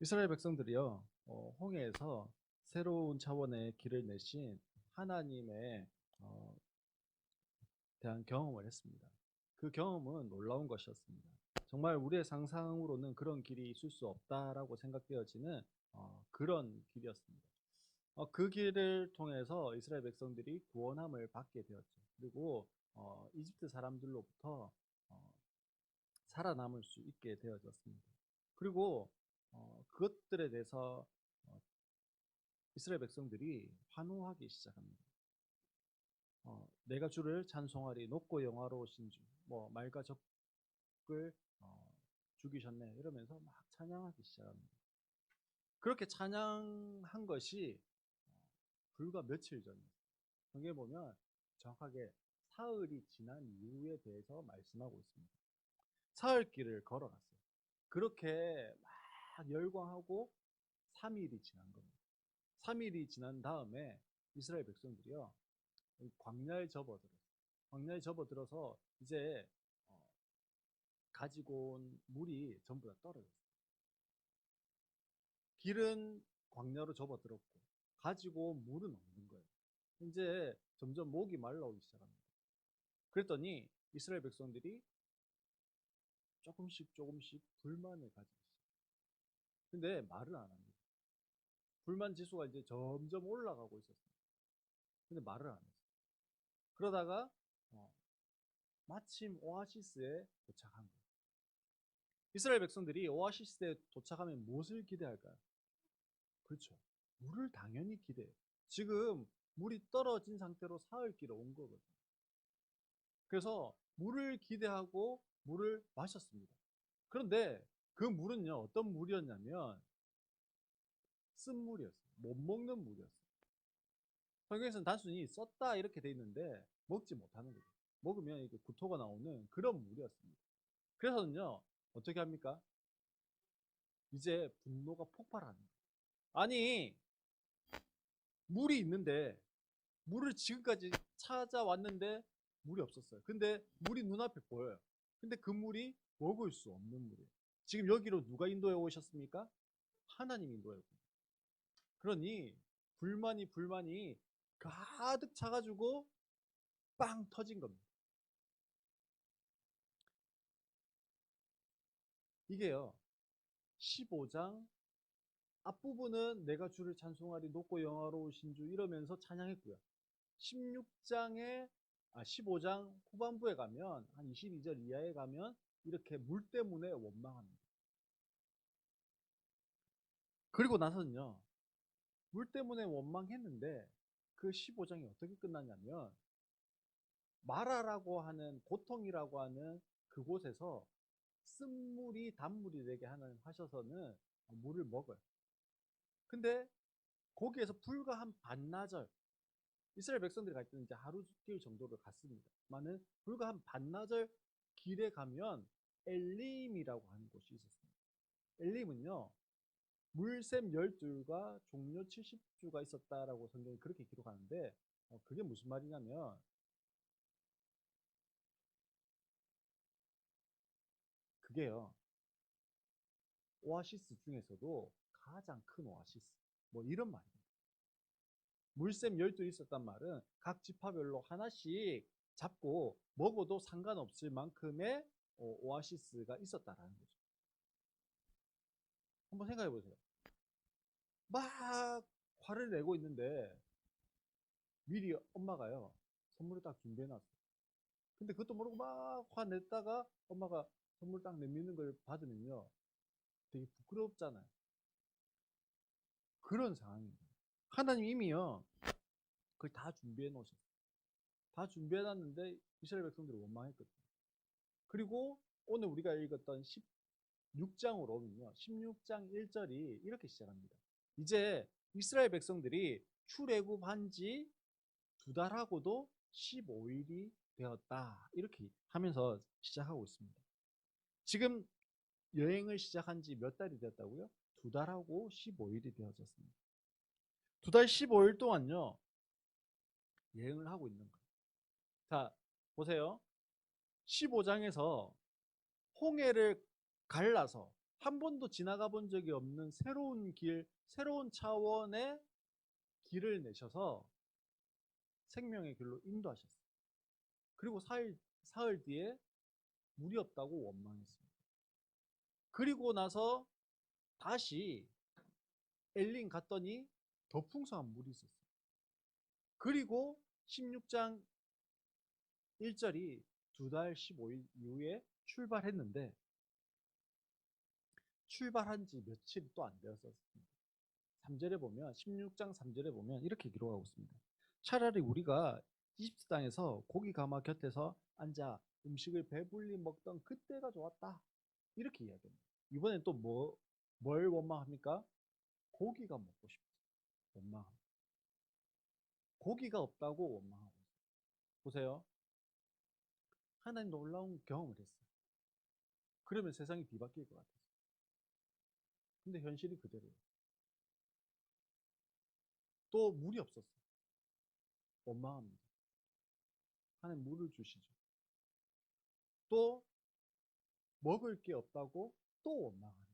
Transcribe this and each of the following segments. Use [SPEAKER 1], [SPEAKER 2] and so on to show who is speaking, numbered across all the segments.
[SPEAKER 1] 이스라엘 백성들이요, 홍해에서 새로운 차원의 길을 내신 하나님의 어, 대한 경험을 했습니다. 그 경험은 놀라운 것이었습니다. 정말 우리의 상상으로는 그런 길이 있을 수 없다라고 생각되어지는 그런 길이었습니다. 그 길을 통해서 이스라엘 백성들이 구원함을 받게 되었죠. 그리고 이집트 사람들로부터 어, 살아남을 수 있게 되어졌습니다. 그리고 그것들에 대해서 어, 이스라엘 백성들이 환호하기 시작합니다. 내가 주를 찬송하리 높고 영화로우신 주, 뭐 말과 적을 죽이셨네 이러면서 막 찬양하기 시작합니다. 그렇게 찬양한 것이 불과 며칠 전이에요. 성경에 보면 정확하게 사흘이 지난 이후에 대해서 말씀하고 있습니다. 사흘길을 걸어갔어요. 그렇게 막 열광하고 3일이 지난 겁니다. 3일이 지난 다음에 이스라엘 백성들이요, 광야에 접어들었어요. 광야에 접어들어서 이제 가지고 온 물이 전부 다 떨어졌어요. 길은 광야로 접어들었고 가지고 온 물은 없는 거예요. 이제 점점 목이 말라오기 시작합니다. 그랬더니 이스라엘 백성들이 조금씩 조금씩 불만을 가지기 시작해요. 근데 말을 안 합니다. 불만 지수가 이제 점점 올라가고 있었어요. 근데 말을 안 했어요. 그러다가 어, 마침 오아시스에 도착한 거예요. 이스라엘 백성들이 오아시스에 도착하면 무엇을 기대할까요? 그렇죠. 물을 당연히 기대해요. 지금 물이 떨어진 상태로 사흘길을 온 거거든요. 그래서 물을 기대하고 물을 마셨습니다. 그런데 그 물은요, 어떤 물이었냐면 쓴물이었어요. 못 먹는 물이었어요. 성경에서는 단순히 썼다 이렇게 돼 있는데 먹지 못하는 거죠. 먹으면 이게 구토가 나오는 그런 물이었습니다. 그래서는요, 어떻게 합니까? 이제 분노가 폭발하는 거예요. 아니, 물이 있는데 물을 지금까지 찾아왔는데 물이 없었어요. 근데 물이 눈앞에 보여요. 근데 그 물이 먹을 수 없는 물이에요. 지금 여기로 누가 인도해 오셨습니까? 하나님 인도해 오고. 그러니 불만이 가득 차가지고 빵 터진 겁니다. 이게요, 15장 앞부분은 내가 주를 찬송하리 높고 영화로우신 주 이러면서 찬양했고요. 16장에 15장 후반부에 가면 한 22절 이하에 가면 이렇게 물 때문에 원망합니다. 그리고 나서는요, 물 때문에 원망했는데 그 15장이 어떻게 끝났냐면 마라라고 하는 고통이라고 하는 그곳에서 쓴물이 단물이 되게 하셔서는 물을 먹어요. 근데 거기에서 불과 한 반나절, 이스라엘 백성들이 갈 때는 이제 하루 길 정도를 갔습니다. 많은 불과 한 반나절 길에 가면 엘림이라고 하는 곳이 있었습니다. 엘림은요, 물샘 12과 종려 70주가 있었다라고 성경이 그렇게 기록하는데 그게 무슨 말이냐면 그게요, 오아시스 중에서도 가장 큰 오아시스 뭐 이런 말입니다. 물샘 12이 있었단 말은 각 지파별로 하나씩 잡고 먹어도 상관없을 만큼의 오아시스가 있었다라는 거죠. 한번 생각해 보세요. 막 화를 내고 있는데 미리 엄마가요, 선물을 딱 준비해 놨어요. 근데 그것도 모르고 막 화냈다가 엄마가 선물 딱 내미는 걸 받으면요, 되게 부끄럽잖아요. 그런 상황입니다. 하나님 이미요, 그걸 다 준비해 놓으셨어요. 다 준비해 놨는데 이스라엘 백성들이 원망했거든요. 그리고 오늘 우리가 읽었던 16장으로 오면요, 16장 1절이 이렇게 시작합니다. 이제 이스라엘 백성들이 출애굽한 지 2달하고도 15일이 되었다 이렇게 하면서 시작하고 있습니다. 지금 여행을 시작한 지 몇 달이 되었다고요? 2달하고 15일이 되어졌습니다. 2달 15일 동안요, 여행을 하고 있는 거예요. 자, 보세요. 15장에서 홍해를 갈라서 한 번도 지나가 본 적이 없는 새로운 길, 새로운 차원의 길을 내셔서 생명의 길로 인도하셨어요. 그리고 사흘 뒤에 물이 없다고 원망했습니다. 그리고 나서 다시 엘린 갔더니 더 풍성한 물이 있었어요. 그리고 16장 1절이 2달 15일 이후에 출발했는데 출발한 지 며칠이 또 안 되었었습니다. 3절에 보면 16장 3절에 보면 이렇게 기록하고 있습니다. 차라리 우리가 이집트 땅에서 고기 가마 곁에서 앉아 음식을 배불리 먹던 그때가 좋았다. 이렇게 이야기합니다. 이번엔 또 뭘 원망합니까? 고기가 먹고 싶다. 원망합니다. 고기가 없다고 원망하고 있어요. 보세요. 하나님 놀라운 경험을 했어요. 그러면 세상이 뒤바뀔 것 같았어요. 근데 현실이 그대로예요. 또 물이 없었어요. 원망합니다. 하나님 물을 주시죠. 또 먹을 게 없다고 또 원망하는.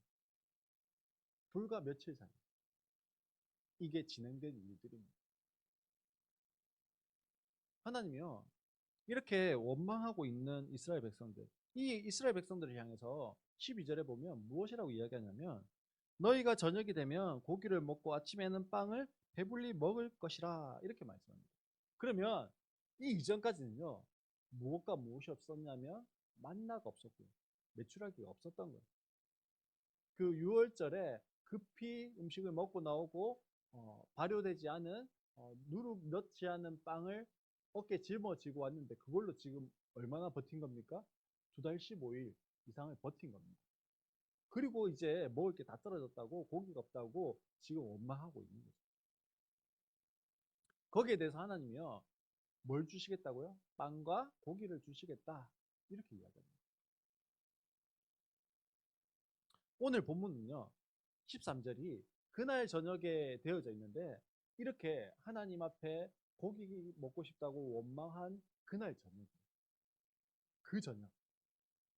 [SPEAKER 1] 불과 며칠 사이 이게 진행된 일들입니다. 하나님이요 이렇게 원망하고 있는 이스라엘 백성들, 이 이스라엘 백성들을 향해서 12절에 보면 무엇이라고 이야기하냐면 너희가 저녁이 되면 고기를 먹고 아침에는 빵을 배불리 먹을 것이라 이렇게 말씀합니다. 그러면 이 이전까지는요 무엇과 무엇이 없었냐면 만나가 없었고요 메추라기가 없었던 거예요. 그 6월절에 급히 음식을 먹고 나오고 발효되지 않은 누룩 넣지 않은 빵을 어깨에 짊어지고 왔는데 그걸로 지금 얼마나 버틴 겁니까? 2달 15일 이상을 버틴 겁니다. 그리고 이제 먹을 게 다 떨어졌다고 고기가 없다고 지금 원망하고 있는 거죠. 거기에 대해서 하나님이요 뭘 주시겠다고요? 빵과 고기를 주시겠다 이렇게 이야기합니다. 오늘 본문은요 13절이 그날 저녁에 되어져 있는데 이렇게 하나님 앞에 고기 먹고 싶다고 원망한 그날 저녁,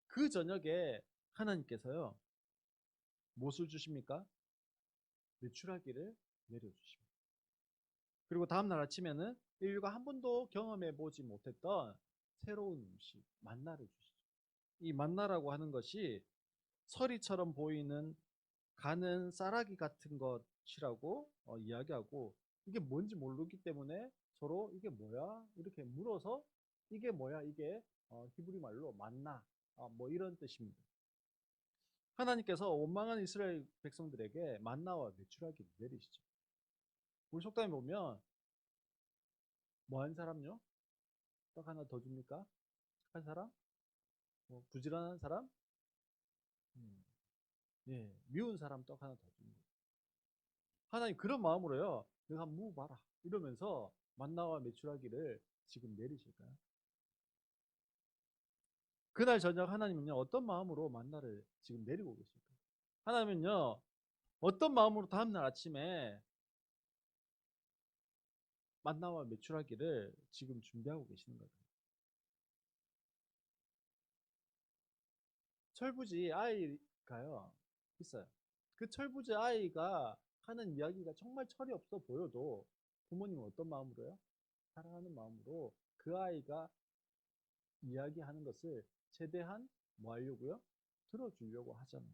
[SPEAKER 1] 그 저녁에 하나님께서요 무엇을 주십니까? 메추라기를 내려주십니다. 그리고 다음날 아침에는 인류가 한 번도 경험해 보지 못했던 새로운 음식 만나를 주시죠. 이 만나라고 하는 것이 서리처럼 보이는 가는 쌀아기 같은 것이라고 이야기하고 이게 뭔지 모르기 때문에 서로 이게 뭐야 이렇게 물어서 이게 뭐야 이게 히브리 말로 만나 뭐 이런 뜻입니다. 하나님께서 원망한 이스라엘 백성들에게 만나와 메추라기를 내리시죠. 우리 속담에 보면 뭐 한 사람요? 떡 하나 더 줍니까? 한 사람? 뭐 부지런한 사람? 예, 미운 사람 떡 하나 더 줍니다. 하나님 그런 마음으로요. 내가 한번 묵어봐라 이러면서 만나와 메추라기를 지금 내리실까요? 그날 저녁 하나님은요 어떤 마음으로 만나를 지금 내리고 계실까요? 하나님은요 어떤 마음으로 다음날 아침에 만나와 메추라기를 지금 준비하고 계시는 거예요? 철부지 아이가요 있어요. 그 철부지 아이가 하는 이야기가 정말 철이 없어 보여도 부모님은 어떤 마음으로요? 사랑하는 마음으로 그 아이가 이야기하는 것을 최대한 뭐 하려고요? 들어주려고 하잖아요.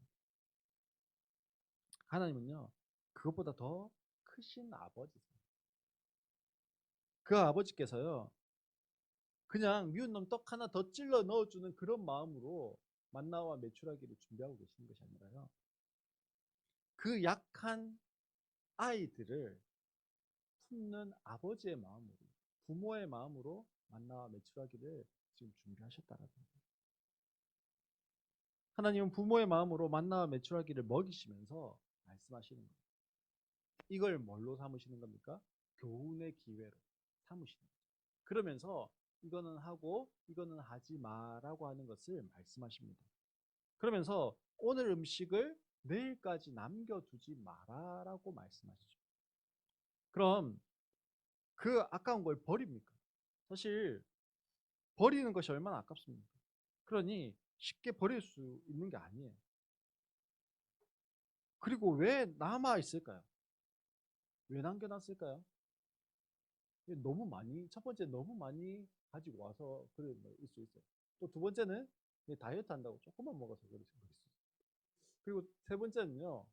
[SPEAKER 1] 하나님은요 그것보다 더 크신 아버지세요. 그 아버지께서요 그냥 미운 놈 떡 하나 더 찔러 넣어주는 그런 마음으로 만나와 메추라기를 준비하고 계시는 것이 아니라요 그 약한 아이들을 품는 아버지의 마음으로 부모의 마음으로 만나와 메추라기를 지금 준비하셨다라는 거예요. 하나님은 부모의 마음으로 만나와 메추라기를 먹이시면서 말씀하시는 거예요. 이걸 뭘로 삼으시는 겁니까? 교훈의 기회로 삼으시는 거예요. 그러면서 이거는 하고 이거는 하지 마라고 하는 것을 말씀하십니다. 그러면서 오늘 음식을 내일까지 남겨두지 마라라고 말씀하시죠. 그럼 그 아까운 걸 버립니까? 사실 버리는 것이 얼마나 아깝습니까? 그러니 쉽게 버릴 수 있는 게 아니에요. 그리고 왜 남아 있을까요? 왜 남겨놨을까요? 너무 많이, 첫 번째 너무 많이 가지고 와서 그럴 수 있어요. 또 두 번째는 다이어트 한다고 조금만 먹어서 그럴 수 있어요. 그리고 세 번째는요,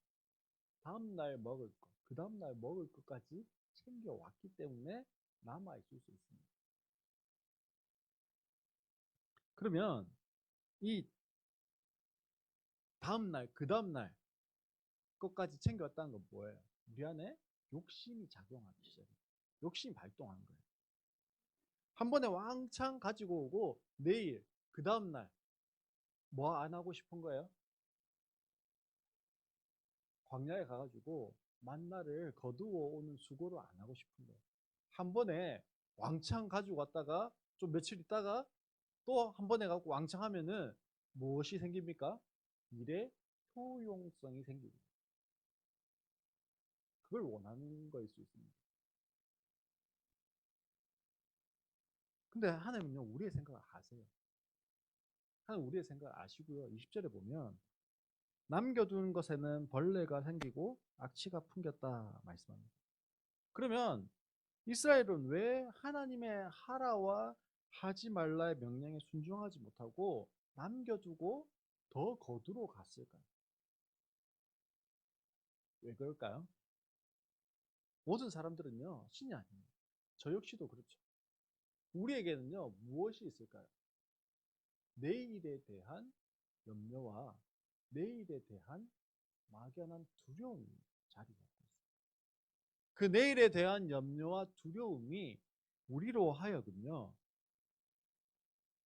[SPEAKER 1] 다음날 먹을 것, 그 다음날 먹을 것까지 챙겨왔기 때문에 남아있을 수 있습니다. 그러면 이 다음날, 그 다음날 것까지 챙겨왔다는 건 뭐예요? 우리 안에 욕심이 작용하기 시작해요. 욕심이 발동하는 거예요. 한 번에 왕창 가지고 오고 내일, 그 다음날 뭐 안 하고 싶은 거예요? 광야에 가가지고 만나를 거두어 오는 수고를 안 하고 싶은 거예요. 한 번에 왕창 가지고 왔다가 좀 며칠 있다가 또 한 번에 갖고 왕창 하면은 무엇이 생깁니까? 일의 효용성이 생깁니다. 그걸 원하는 거일 수 있습니다. 근데 하나님은요, 우리의 생각을 아세요. 하나님 우리의 생각을 아시고요. 20절에 보면 남겨둔 것에는 벌레가 생기고 악취가 풍겼다 말씀합니다. 그러면 이스라엘은 왜 하나님의 하라와 하지 말라의 명령에 순종하지 못하고 남겨두고 더 거두러 갔을까요? 왜 그럴까요? 모든 사람들은요, 신이 아닙니다. 저 역시도 그렇죠. 우리에게는요, 무엇이 있을까요? 내일에 대한 염려와 내일에 대한 막연한 두려움이 자리 잡고 있어요. 그 내일에 대한 염려와 두려움이 우리로 하여금요,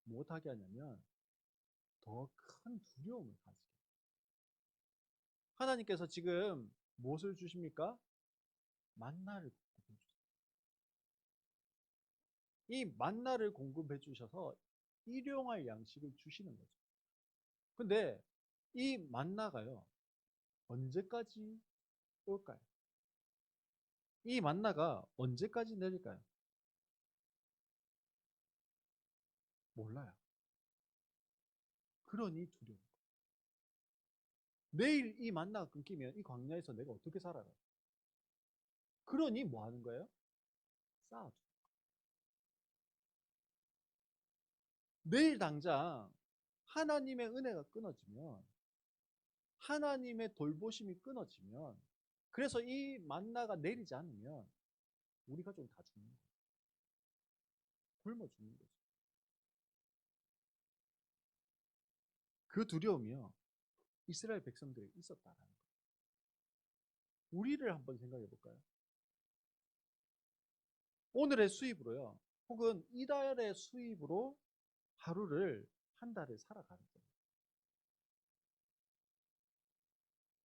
[SPEAKER 1] 못하게 하냐면 더 큰 두려움을 가지게 해요. 하나님께서 지금 무엇을 주십니까? 만나를 공급해 주세요. 이 만나를 공급해 주셔서 일용할 양식을 주시는 거죠. 근데 이 만나가요, 언제까지 올까요? 이 만나가 언제까지 내릴까요? 몰라요. 그러니 두려운 거예요. 내일 이 만나가 끊기면 이 광야에서 내가 어떻게 살아가요? 그러니 뭐 하는 거예요? 쌓아두는 거예요. 내일 당장 하나님의 은혜가 끊어지면, 하나님의 돌보심이 끊어지면, 그래서 이 만나가 내리지 않으면 우리가 좀 다 죽는 거예요. 굶어 죽는 거죠. 그 두려움이요, 이스라엘 백성들이 있었다라는 거예요. 우리를 한번 생각해 볼까요? 오늘의 수입으로요, 혹은 이달의 수입으로 하루를, 한 달을 살아가는 거예요.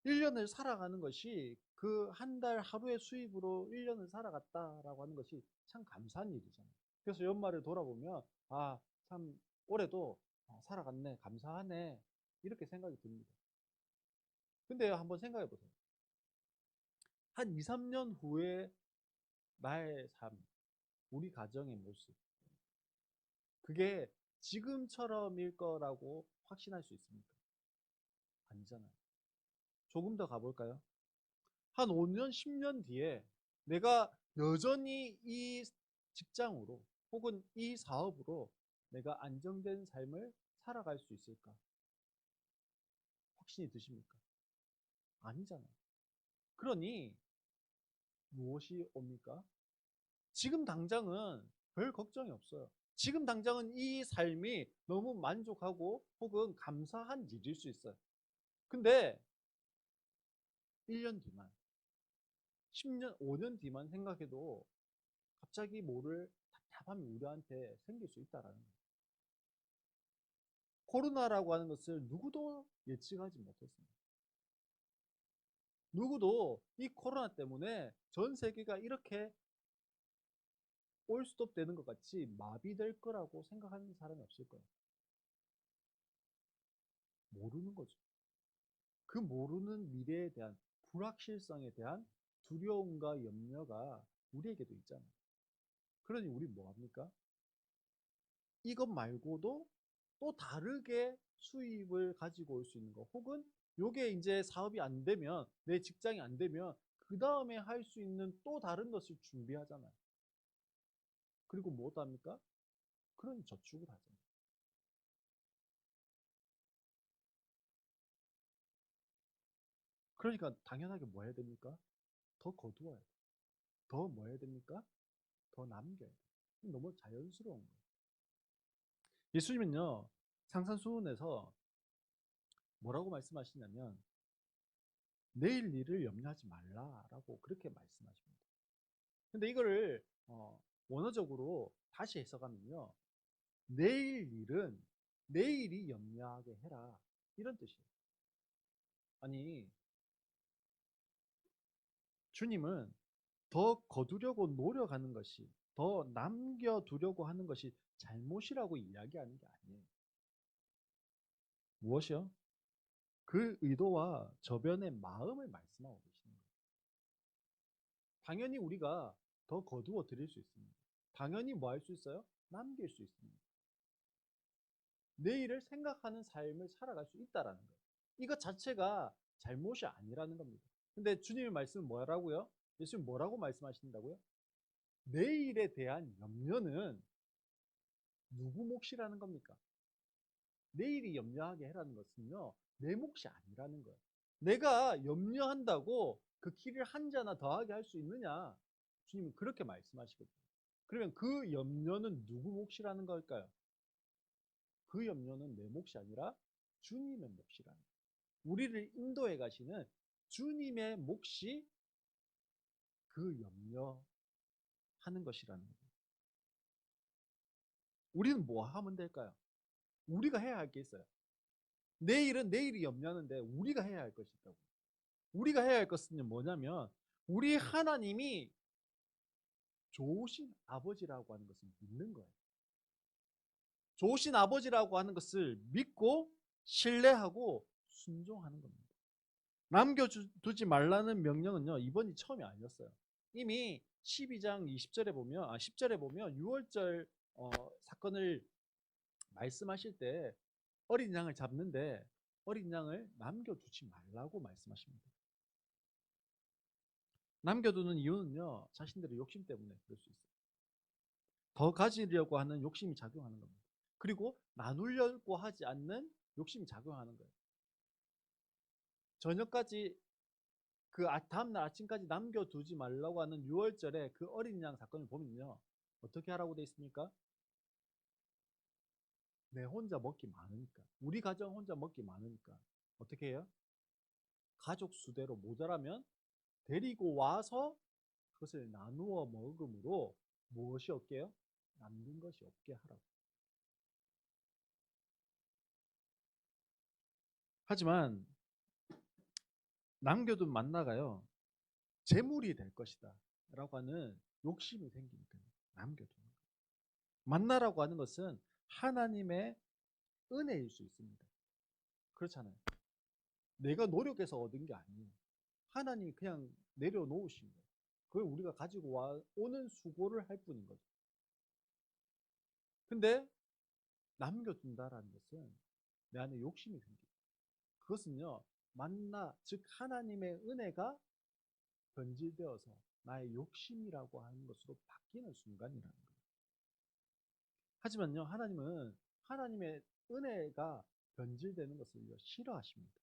[SPEAKER 1] 1년을 살아가는 것이, 그 한 달 하루의 수입으로 1년을 살아갔다라고 하는 것이 참 감사한 일이잖아요. 그래서 연말을 돌아보면 아, 참 올해도 살아갔네, 감사하네, 이렇게 생각이 듭니다. 근데 한번 생각해 보세요. 한 2, 3년 후에 나의 삶, 우리 가정의 모습, 그게 지금처럼일 거라고 확신할 수 있습니까? 아니잖아요. 조금 더 가볼까요? 한 5년, 10년 뒤에 내가 여전히 이 직장으로 혹은 이 사업으로 내가 안정된 삶을 살아갈 수 있을까? 확신이 드십니까? 아니잖아요. 그러니 무엇이 옵니까? 지금 당장은 별 걱정이 없어요. 지금 당장은 이 삶이 너무 만족하고 혹은 감사한 일일 수 있어요. 근데 1년 뒤만, 10년, 5년 뒤만 생각해도 갑자기 모를 답답함이 우리한테 생길 수 있다라는 거예요. 코로나라고 하는 것을 누구도 예측하지 못했습니다. 누구도 이 코로나 때문에 전 세계가 이렇게 올스톱 되는 것 같이 마비될 거라고 생각하는 사람이 없을 거예요. 모르는 거죠. 그 모르는 미래에 대한 불확실성에 대한 두려움과 염려가 우리에게도 있잖아요. 그러니 우리 뭐 합니까? 이것 말고도 또 다르게 수입을 가지고 올 수 있는 거, 혹은 요게 이제 사업이 안 되면, 내 직장이 안 되면 그 다음에 할 수 있는 또 다른 것을 준비하잖아요. 그리고 뭐 합니까? 그런 저축을 하잖아요. 그러니까 당연하게 뭐 해야 됩니까? 더 거두어야 돼요. 더 뭐 해야 됩니까? 더 남겨야 돼요. 너무 자연스러운 거예요. 예수님은요, 상산수훈에서 뭐라고 말씀하시냐면, 내일 일을 염려하지 말라라고 그렇게 말씀하십니다. 근데 이거를 원어적으로 다시 해석하면요, 내일 일은 내일이 염려하게 해라, 이런 뜻이에요. 아니, 주님은 더 거두려고 노력하는 것이, 더 남겨두려고 하는 것이 잘못이라고 이야기하는 게 아니에요. 무엇이요? 그 의도와 저변의 마음을 말씀하고 계시는 거예요. 당연히 우리가 더 거두어 드릴 수 있습니다. 당연히 뭐 할 수 있어요? 남길 수 있습니다. 내일을 생각하는 삶을 살아갈 수 있다라는 거예요. 이것 자체가 잘못이 아니라는 겁니다. 근데 주님의 말씀은 뭐라고요? 예수님 뭐라고 말씀하신다고요? 내일에 대한 염려는 누구 몫이라는 겁니까? 내일이 염려하게 해라는 것은요, 내 몫이 아니라는 거예요. 내가 염려한다고 그 길을 한자나 더하게 할 수 있느냐? 주님은 그렇게 말씀하시거든요. 그러면 그 염려는 누구 몫이라는 걸까요? 그 염려는 내 몫이 아니라 주님의 몫이라는 거예요. 우리를 인도해 가시는 주님의 몫이 그 염려하는 것이라는 거예요. 우리는 뭐 하면 될까요? 우리가 해야 할 게 있어요. 내일은 내일이 염려하는데 우리가 해야 할 것이 있다고. 우리가 해야 할 것은 뭐냐면, 우리 하나님이 좋으신 아버지라고 하는 것을 믿는 거예요. 좋으신 아버지라고 하는 것을 믿고 신뢰하고 순종하는 겁니다. 남겨두지 말라는 명령은요, 이번이 처음이 아니었어요. 이미 12장 20절에 보면, 10절에 보면 6월절 사건을 말씀하실 때 어린 양을 잡는데 어린 양을 남겨두지 말라고 말씀하십니다. 남겨두는 이유는요, 자신들의 욕심 때문에 그럴 수 있어요. 더 가지려고 하는 욕심이 작용하는 겁니다. 그리고 나누려고 하지 않는 욕심이 작용하는 거예요. 저녁까지, 그 다음날 아침까지 남겨두지 말라고 하는 6월절에 그 어린 양 사건을 보면요, 어떻게 하라고 돼 있습니까? 내 혼자 먹기 많으니까, 우리 가정 혼자 먹기 많으니까 어떻게 해요? 가족 수대로 모자라면 데리고 와서 그것을 나누어 먹음으로 무엇이 없게요? 남는 것이 없게 하라고. 하지만 남겨둔 만나가요, 재물이 될 것이다 라고 하는 욕심이 생기니까 남겨두는 거예요. 만나라고 하는 것은 하나님의 은혜일 수 있습니다. 그렇잖아요. 내가 노력해서 얻은 게 아니에요. 하나님이 그냥 내려놓으신 거예요. 그걸 우리가 가지고 오는 수고를 할 뿐인 거죠. 근데 남겨둔다라는 것은 내 안에 욕심이 생깁니다. 그것은요, 만나, 즉 하나님의 은혜가 변질되어서 나의 욕심이라고 하는 것으로 바뀌는 순간이라는 거예요. 하지만요, 하나님은 하나님의 은혜가 변질되는 것을 싫어하십니다.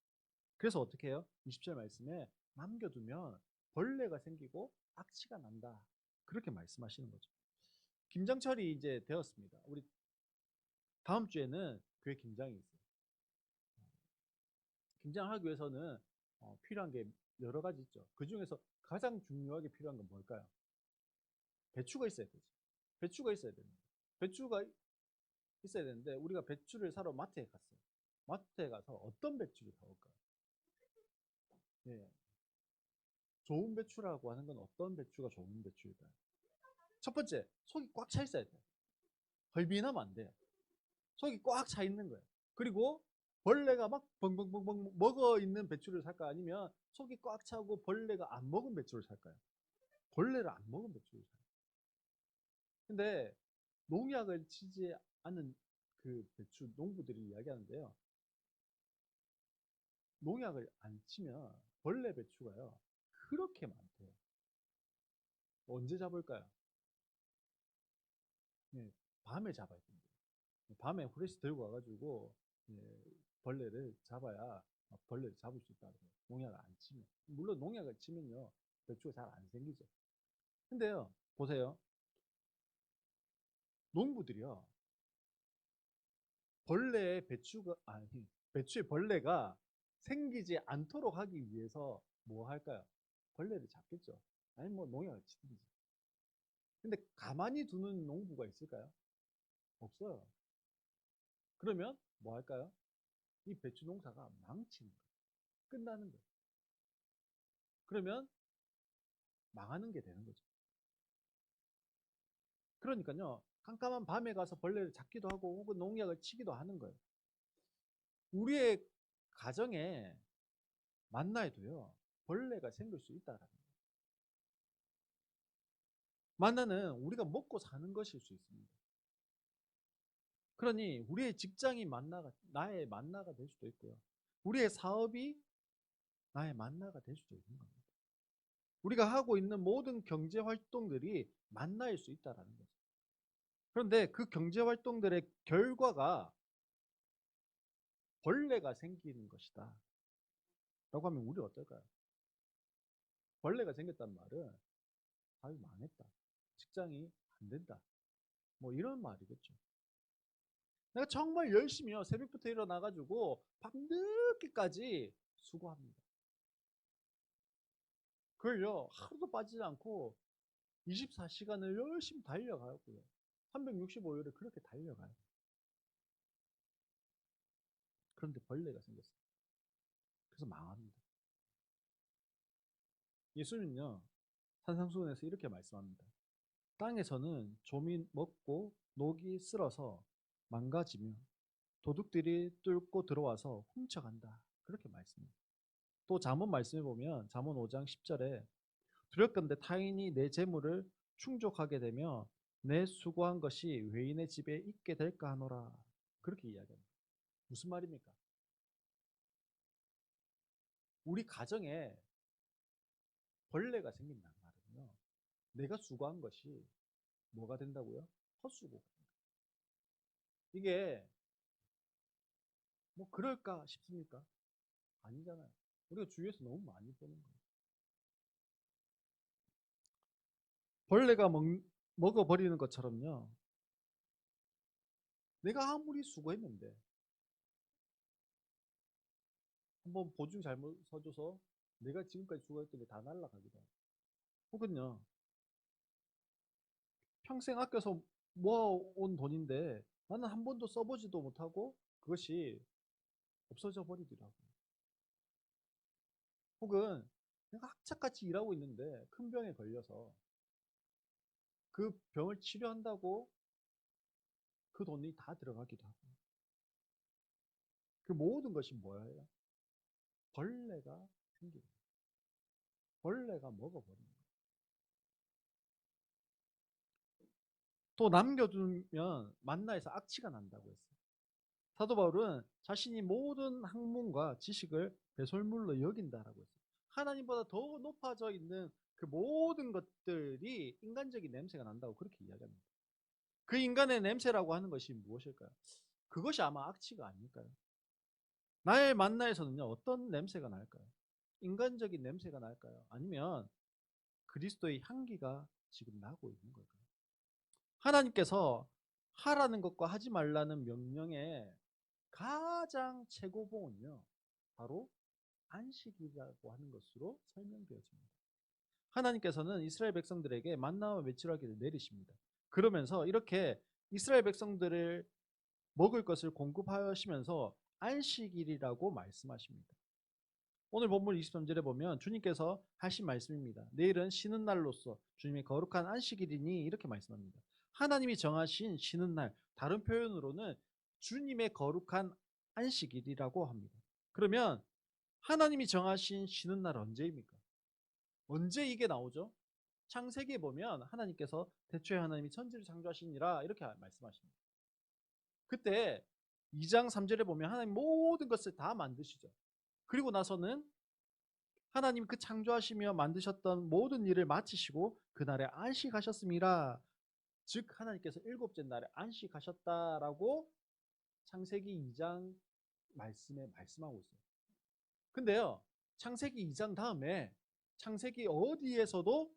[SPEAKER 1] 그래서 어떻게 해요? 20절 말씀에 남겨두면 벌레가 생기고 악취가 난다, 그렇게 말씀하시는 거죠. 김장철이 이제 되었습니다. 우리 다음 주에는 교회 김장이 있어요. 김장하기 위해서는 필요한 게 여러 가지 있죠. 그 중에서 가장 중요하게 필요한 건 뭘까요? 배추가 있어야 되죠. 배추가 있어야 됩니다. 배추가 있어야 되는데, 우리가 배추를 사러 마트에 갔어요. 마트에 가서 어떤 배추를 사올까요? 예. 좋은 배추라고 하는 건 어떤 배추가 좋은 배추일까요? 첫 번째, 속이 꽉 차 있어야 돼요. 헐빈하면 안 돼요. 속이 꽉 차 있는 거예요. 그리고 벌레가 막 벙벙벙벙 먹어 있는 배추를 살까, 아니면 속이 꽉 차고 벌레가 안 먹은 배추를 살까요? 벌레를 안 먹은 배추를 사요. 근데 농약을 치지 않은 그 배추 농부들이 이야기하는데요, 농약을 안 치면 벌레 배추가요 그렇게 많대요. 언제 잡을까요? 네, 밤에 잡아야 됩니다. 밤에 후레쉬 들고 와가지고 벌레를 잡아야 벌레를 잡을 수 있다. 농약을 안 치면. 물론 농약을 치면요 배추가 잘 안 생기죠. 근데요 보세요. 농부들이요 벌레의 배추가 아니 배추의 벌레가 생기지 않도록 하기 위해서 뭐 할까요? 벌레를 잡겠죠. 아니 뭐 농약을 치든지. 근데 가만히 두는 농부가 있을까요? 없어요. 그러면 뭐 할까요? 이 배추 농사가 망치는 거예요. 끝나는 거예요. 그러면 망하는 게 되는 거죠. 그러니까요. 깜깜한 밤에 가서 벌레를 잡기도 하고 혹은 농약을 치기도 하는 거예요. 우리의 가정에 만나에도요. 벌레가 생길 수 있다라는 거예요. 만나는 우리가 먹고 사는 것일 수 있습니다. 그러니 우리의 직장이 만나가 나의 만나가 될 수도 있고요. 우리의 사업이 나의 만나가 될 수도 있는 겁니다. 우리가 하고 있는 모든 경제 활동들이 만나일 수 있다라는 거죠. 그런데 그 경제 활동들의 결과가 벌레가 생기는 것이다. 라고 하면 우리 어떨까요? 벌레가 생겼단 말은 사업이 망했다. 직장이 안 된다. 뭐 이런 말이겠죠. 내가 정말 열심히요. 새벽부터 일어나가지고 밤늦게까지 수고합니다. 그걸요. 하루도 빠지지 않고 24시간을 열심히 달려가고요. 365일을 그렇게 달려가요. 그런데 벌레가 생겼어요. 그래서 망합니다. 예수는요. 산상수훈에서 이렇게 말씀합니다. 땅에서는 좀이 먹고 녹이 쓸어서 망가지며 도둑들이 뚫고 들어와서 훔쳐간다. 그렇게 말씀합니다. 또 잠언 말씀해 보면 잠언 5장 10절에 두렵건대 타인이 내 재물을 충족하게 되며 내 수고한 것이 외인의 집에 있게 될까 하노라. 그렇게 이야기합니다. 무슨 말입니까? 우리 가정에 벌레가 생긴다는 말은요. 내가 수고한 것이 뭐가 된다고요? 헛수고가 된다. 이게 뭐 그럴까 싶습니까? 아니잖아요. 우리가 주위에서 너무 많이 보는 거예요. 벌레가 먹어버리는 것처럼요. 내가 아무리 수고했는데 한번 보증 잘못 서줘서 내가 지금까지 수고했던 게 다 날아가기도 하고 혹은요. 평생 아껴서 모아온 돈인데 나는 한 번도 써보지도 못하고 그것이 없어져 버리기도 하고 혹은 내가 악착같이 일하고 있는데 큰 병에 걸려서 그 병을 치료한다고 그 돈이 다 들어가기도 하고 그 모든 것이 뭐예요? 벌레가 생기는 거예요. 벌레가 먹어버리는 거예요. 또 남겨두면 만나에서 악취가 난다고 했어요. 사도 바울은 자신이 모든 학문과 지식을 배설물로 여긴다라고 했어요. 하나님보다 더 높아져 있는 그 모든 것들이 인간적인 냄새가 난다고 그렇게 이야기합니다. 그 인간의 냄새라고 하는 것이 무엇일까요? 그것이 아마 악취가 아닐까요? 나의 만나에서는요 어떤 냄새가 날까요? 인간적인 냄새가 날까요? 아니면 그리스도의 향기가 지금 나고 있는 걸까요? 하나님께서 하라는 것과 하지 말라는 명령의 가장 최고봉은요 바로 안식이라고 하는 것으로 설명되어집니다. 하나님께서는 이스라엘 백성들에게 만나와 메추라기를 내리십니다. 그러면서 이렇게 이스라엘 백성들을 먹을 것을 공급하시면서 안식일이라고 말씀하십니다. 오늘 본문 23절에 보면 주님께서 하신 말씀입니다. 내일은 쉬는 날로서 주님의 거룩한 안식일이니 이렇게 말씀합니다. 하나님이 정하신 쉬는 날, 다른 표현으로는 주님의 거룩한 안식일이라고 합니다. 그러면 하나님이 정하신 쉬는 날 언제입니까? 언제 이게 나오죠? 창세기에 보면 하나님께서 태초에 하나님이 천지를 창조하시니라 이렇게 말씀하십니다. 그때 2장 3절에 보면 하나님 모든 것을 다 만드시죠. 그리고 나서는 하나님 그 창조하시며 만드셨던 모든 일을 마치시고 그날에 안식하셨습니다. 즉 하나님께서 일곱째 날에 안식하셨다라고 창세기 2장 말씀에 말씀하고 있어요. 근데요, 창세기 2장 다음에 창세기 어디에서도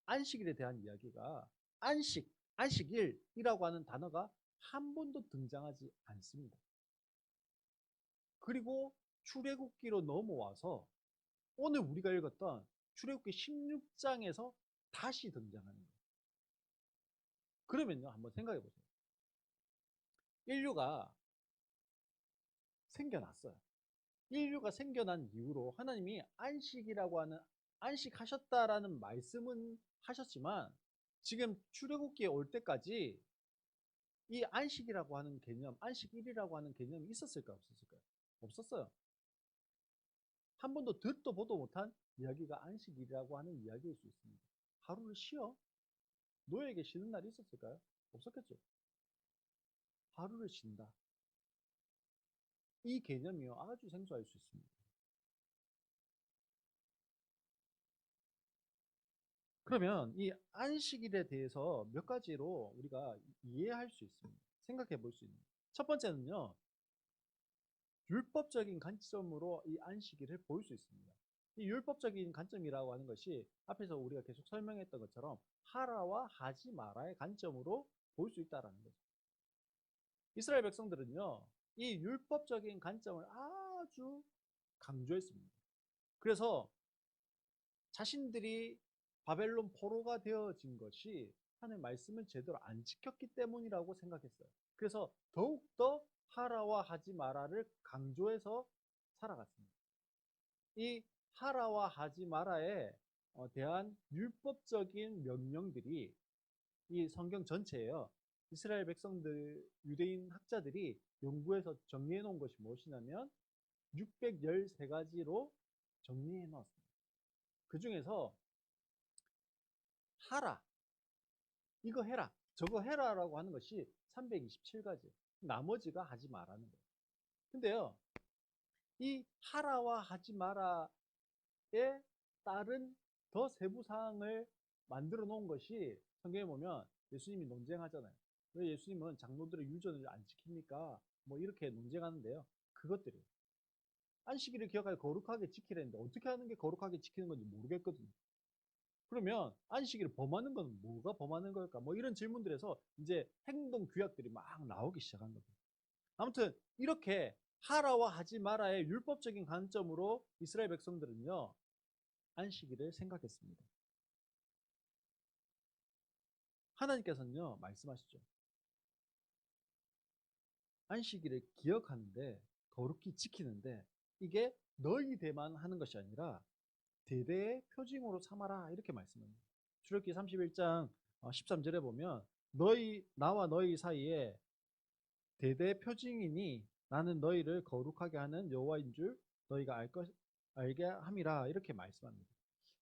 [SPEAKER 1] 안식일에 대한 이야기가 안식일이라고 하는 단어가 한 번도 등장하지 않습니다. 그리고 출애굽기로 넘어와서 오늘 우리가 읽었던 출애굽기 16장에서 다시 등장하는 거예요. 그러면요, 한번 생각해 보세요. 인류가 생겨났어요. 인류가 생겨난 이후로 하나님이 안식이라고 하는 안식하셨다라는 말씀은 하셨지만 지금 출애굽기에 올 때까지 이 안식이라고 하는 개념, 안식일이라고 하는 개념이 있었을까요? 없었을까요? 없었어요. 한 번도 듣도 보도 못한 이야기가 안식일이라고 하는 이야기일 수 있습니다. 하루를 쉬어? 노예에게 쉬는 날이 있었을까요? 없었겠죠. 하루를 쉰다. 이 개념이요, 아주 생소할 수 있습니다. 그러면 이 안식일에 대해서 몇 가지로 우리가 이해할 수 있습니다. 생각해 볼 수 있는. 첫 번째는요, 율법적인 관점으로 이 안식일을 볼 수 있습니다. 이 율법적인 관점이라고 하는 것이 앞에서 우리가 계속 설명했던 것처럼 하라와 하지 마라의 관점으로 볼 수 있다는 거죠. 이스라엘 백성들은요, 이 율법적인 관점을 아주 강조했습니다. 그래서 자신들이 바벨론 포로가 되어진 것이 하나님의 말씀을 제대로 안 지켰기 때문이라고 생각했어요. 그래서 더욱더 하라와 하지 마라를 강조해서 살아갔습니다. 이 하라와 하지 마라에 대한 율법적인 명령들이 이 성경 전체예요. 이스라엘 백성들, 유대인 학자들이 연구해서 정리해 놓은 것이 무엇이냐면 613가지로 정리해 놓았습니다. 그 중에서 하라, 이거 해라, 저거 해라라고 하는 것이 327가지. 나머지가 하지 마라는 거예요. 근데요, 이 하라와 하지 마라에 따른 더 세부 사항을 만들어 놓은 것이 성경에 보면 예수님이 논쟁하잖아요. 왜 예수님은 장로들의 유전을 안 지킵니까? 뭐 이렇게 논쟁하는데요. 그것들이에요. 안식일을 기억하여 거룩하게 지키라는데 어떻게 하는 게 거룩하게 지키는 건지 모르겠거든요. 그러면 안식일을 범하는 건 뭐가 범하는 걸까? 뭐 이런 질문들에서 이제 행동 규약들이 막 나오기 시작한 겁니다. 아무튼 이렇게 하라와 하지 마라의 율법적인 관점으로 이스라엘 백성들은요, 안식일을 생각했습니다. 하나님께서는요, 말씀하시죠. 안식일을 기억하는데, 거룩히 지키는데, 이게 너희들만 하는 것이 아니라 대대의 표징으로 삼아라, 이렇게 말씀합니다. 출애굽기 31장 13절에 보면 나와 너희 사이에 대대 표징이니 나는 너희를 거룩하게 하는 여호와인 줄 너희가 알게 함이라, 이렇게 말씀합니다.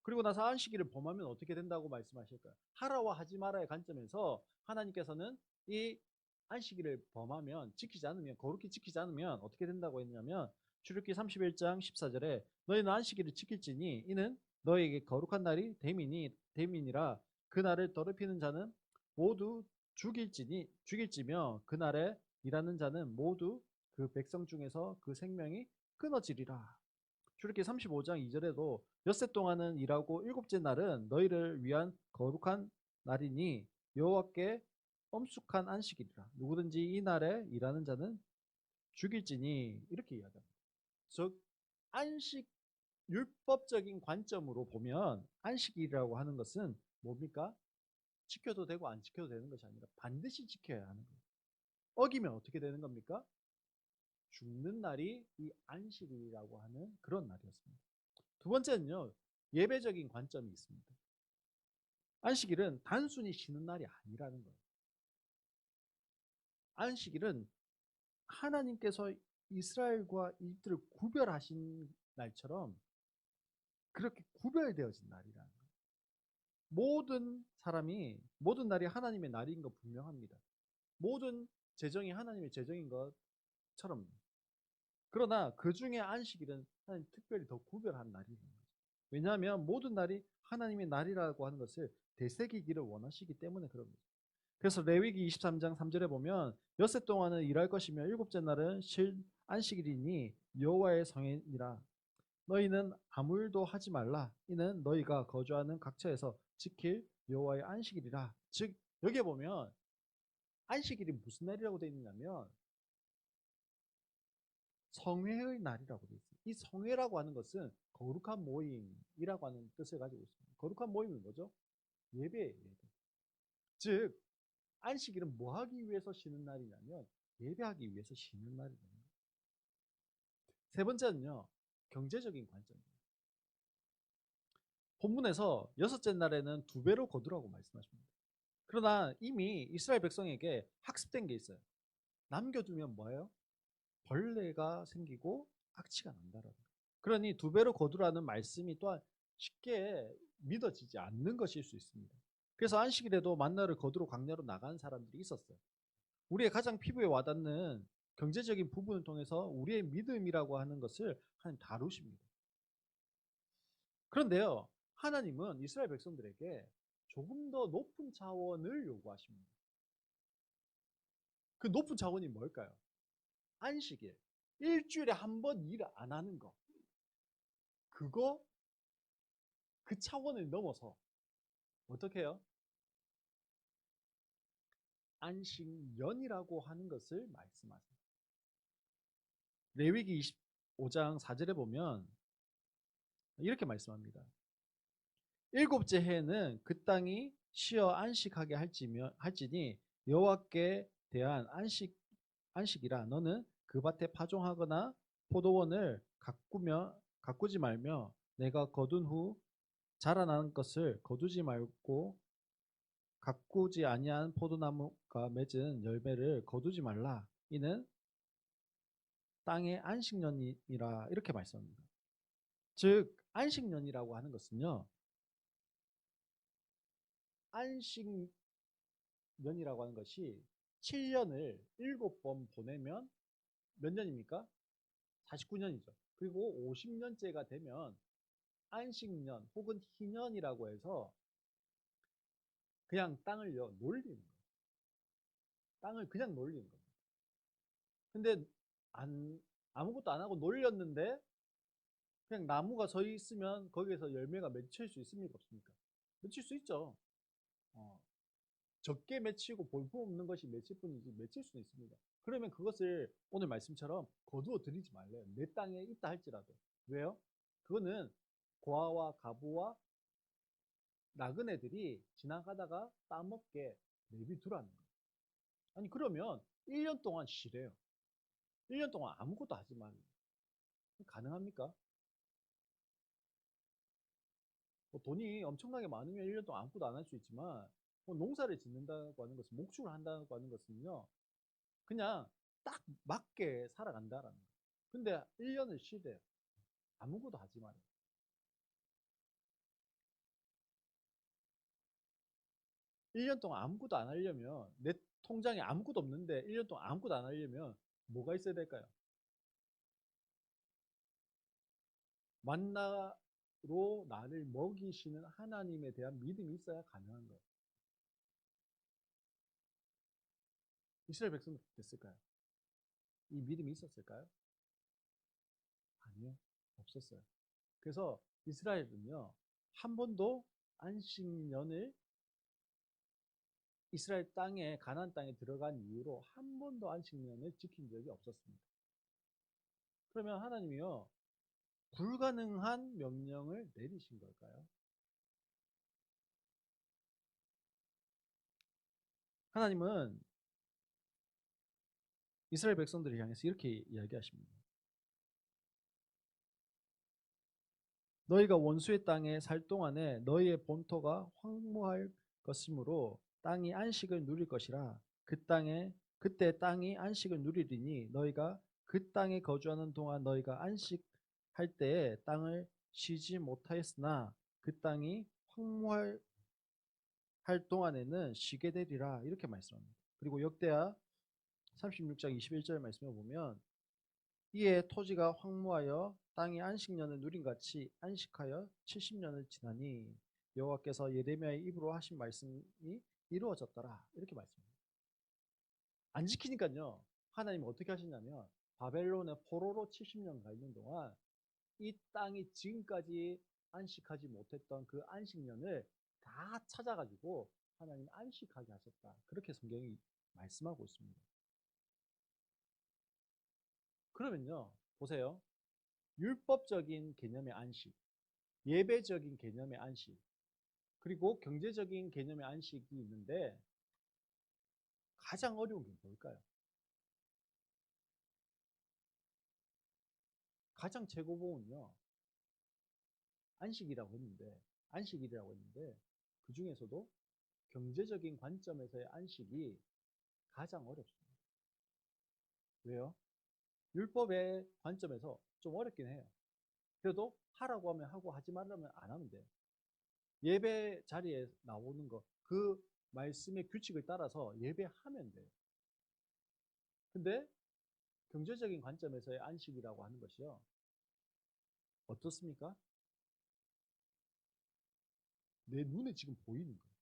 [SPEAKER 1] 그리고 나서 안식일을 범하면 어떻게 된다고 말씀하실까요? 하라와 하지 마라의 관점에서 하나님께서는 이 안식일을 범하면, 지키지 않으면, 거룩히 지키지 않으면 어떻게 된다고 했냐면 출애굽기 31장 14절에 너희는 안식일을 지킬지니 이는 너희에게 거룩한 날이 됨이니라. 그 날을 더럽히는 자는 모두 죽일지며 그 날에 일하는 자는 모두 그 백성 중에서 그 생명이 끊어지리라. 출애굽기 35장 2절에도 엿새 동안은 일하고 일곱째 날은 너희를 위한 거룩한 날이니 여호와께 엄숙한 안식이라. 누구든지 이 날에 일하는 자는 죽일지니, 이렇게 이야기합니다. 즉 안식, 율법적인 관점으로 보면 안식일이라고 하는 것은 뭡니까? 지켜도 되고 안 지켜도 되는 것이 아니라 반드시 지켜야 하는 거예요. 어기면 어떻게 되는 겁니까? 죽는 날이 이 안식일이라고 하는 그런 날이었습니다. 두 번째는요, 예배적인 관점이 있습니다. 안식일은 단순히 쉬는 날이 아니라는 거예요. 안식일은 하나님께서 이스라엘과 이집트를 구별하신 날처럼 그렇게 구별되어진 날이라는 거예요. 모든 날이 하나님의 날인 거 분명합니다. 모든 제정이 하나님의 제정인 것처럼 그러나 그 중에 안식일은 하나님 특별히 더 구별한 날이에요. 왜냐하면 모든 날이 하나님의 날이라고 하는 것을 되새기기를 원하시기 때문에 그런 거죠. 그래서 레위기 23장 3절에 보면 엿새 동안은 일할 것이며 일곱째 날은 안식일이니 여호와의 성회니라. 너희는 아무 일도 하지 말라. 이는 너희가 거주하는 각처에서 지킬 여호와의 안식일이라. 즉 여기에 보면 안식일이 무슨 날이라고 되어 있느냐면 성회의 날이라고 되어 있습니다. 이 성회라고 하는 것은 거룩한 모임이라고 하는 뜻을 가지고 있습니다. 거룩한 모임은 뭐죠? 예배예요. 예배. 즉 안식일은 뭐 하기 위해서 쉬는 날이냐면 예배하기 위해서 쉬는 날이에요. 세 번째는요. 경제적인 관점입니다. 본문에서 여섯째 날에는 2배로 거두라고 말씀하십니다. 그러나 이미 이스라엘 백성에게 학습된 게 있어요. 남겨두면 뭐예요? 벌레가 생기고 악취가 난다라는 거예요. 그러니 2배로 거두라는 말씀이 또한 쉽게 믿어지지 않는 것일 수 있습니다. 그래서 안식일에도 만나를 거두러 광야로 나가는 사람들이 있었어요. 우리의 가장 피부에 와닿는 경제적인 부분을 통해서 우리의 믿음이라고 하는 것을 하나님 다루십니다. 그런데요, 하나님은 이스라엘 백성들에게 조금 더 높은 차원을 요구하십니다. 그 높은 차원이 뭘까요? 안식일. 일주일에 한 번 일 안 하는 거. 그거, 그 차원을 넘어서 어떻게 해요? 안식년이라고 하는 것을 말씀하세요. 레위기 25장 4절에 보면 이렇게 말씀합니다. 일곱째 해에는 그 땅이 쉬어 안식하게 할지니 여호와께 대한 안식이라. 너는 그 밭에 파종하거나 포도원을 가꾸지 말며 내가 거둔 후 자라나는 것을 거두지 말고 가꾸지 아니한 포도나무가 맺은 열매를 거두지 말라. 이는 땅의 안식년이라. 이렇게 말씀합니다. 즉 안식년이라고 하는 것은요, 안식년이라고 하는 것이 7년을 7번 보내면 몇 년입니까? 49년이죠. 그리고 50년째가 되면 안식년 혹은 희년이라고 해서 그냥 땅을요 놀리는 거예요. 땅을 그냥 놀리는 겁니다. 근데 아무것도 안 하고 놀렸는데 그냥 나무가 서 있으면 거기에서 열매가 맺힐 수 있습니까? 없습니까? 맺힐 수 있죠. 어, 적게 맺히고 볼품없는 것이 맺힐 뿐이지 맺힐 수는 있습니다. 그러면 그것을 오늘 말씀처럼 거두어 드리지 말래요. 내 땅에 있다 할지라도. 왜요? 그거는 고아와 가부와 나그네들이 지나가다가 따먹게 내비두라는 거예요. 아니 그러면 1년 동안 쉬래요. 1년 동안 아무것도 하지 말래요. 가능합니까? 뭐 돈이 엄청나게 많으면 1년 동안 아무것도 안 할 수 있지만 뭐 농사를 짓는다고 하는 것은 목축을 한다고 하는 것은요. 그냥 딱 맞게 살아간다라는 거예요. 근데 1년을 쉬래요. 아무것도 하지 말아요. 1년 동안 아무것도 안 하려면 내 통장에 아무것도 없는데 1년 동안 아무것도 안 하려면 뭐가 있어야 될까요? 만나로 나를 먹이시는 하나님에 대한 믿음이 있어야 가능한 거예요. 이스라엘 백성도 됐을까요? 이 믿음이 있었을까요? 아니요. 없었어요. 그래서 이스라엘은요. 한 번도 안식년을 이스라엘 땅에 가나안 땅에 들어간 이후로 한 번도 안식년을 지킨 적이 없었습니다. 그러면 하나님이요. 불가능한 명령을 내리신 걸까요? 하나님은 이스라엘 백성들을 향해서 이렇게 이야기하십니다. 너희가 원수의 땅에 살 동안에 너희의 본토가 황무할 것이므로 땅이 안식을 누릴 것이라. 그때 땅이 안식을 누리리니 너희가 그 땅에 거주하는 동안 너희가 안식할 때에 땅을 쉬지 못하였으나 그 땅이 황무할 동안에는 쉬게 되리라. 이렇게 말씀합니다. 그리고 역대하 36장 21절 말씀에 보면 이에 토지가 황무하여 땅이 안식년을 누린 같이 안식하여 70년을 지나니 여호와께서 예레미야의 입으로 하신 말씀이 이루어졌더라. 이렇게 말씀합니다. 안 지키니까요. 하나님이 어떻게 하시냐면 바벨론의 포로로 70년 가 있는 동안 이 땅이 지금까지 안식하지 못했던 그 안식년을 다 찾아가지고 하나님 안식하게 하셨다. 그렇게 성경이 말씀하고 있습니다. 그러면요. 보세요. 율법적인 개념의 안식, 예배적인 개념의 안식, 그리고 경제적인 개념의 안식이 있는데 가장 어려운 게 뭘까요? 가장 최고봉은요. 안식이라고 했는데 그 중에서도 경제적인 관점에서의 안식이 가장 어렵습니다. 왜요? 율법의 관점에서 좀 어렵긴 해요. 그래도 하라고 하면 하고 하지 말라면 안 하면 돼요. 예배 자리에 나오는 거, 그 말씀의 규칙을 따라서 예배하면 돼요. 근데 경제적인 관점에서의 안식이라고 하는 것이요. 어떻습니까? 내 눈에 지금 보이는 거예요.